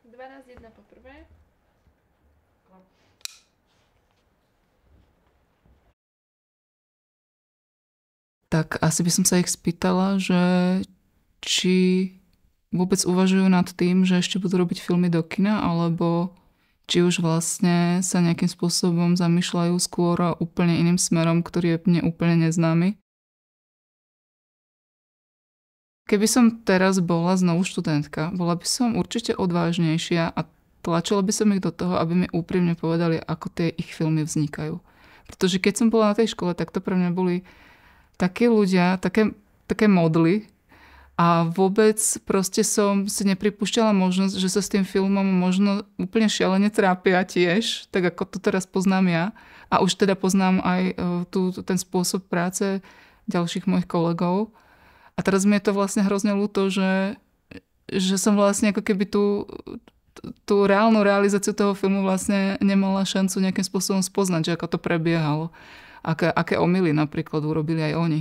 12:1 po prvé. Tak asi by som sa ich spýtala, že či vôbec uvažujú nad tým, že ešte budú robiť filmy do kina, alebo či už vlastne sa nejakým spôsobom zamýšľajú skôr úplne iným smerom, ktorý je mne úplne neznámy. Keby som teraz bola znovu študentka, bola by som určite odvážnejšia a tlačila by som ich do toho, aby mi úprimne povedali, ako tie ich filmy vznikajú. Pretože keď som bola na tej škole, tak to pre mňa boli takí ľudia, také modly a vôbec proste som si nepripúšťala možnosť, že sa s tým filmom možno úplne šialene trápia tiež, tak ako to teraz poznám ja. A už teda poznám aj ten spôsob práce ďalších mojich kolegov. A teraz mi je to vlastne hrozne ľúto, že som vlastne ako keby tú reálnu realizáciu toho filmu vlastne nemala šancu nejakým spôsobom spoznať, že ako to prebiehalo. Aké omyly napríklad urobili aj oni.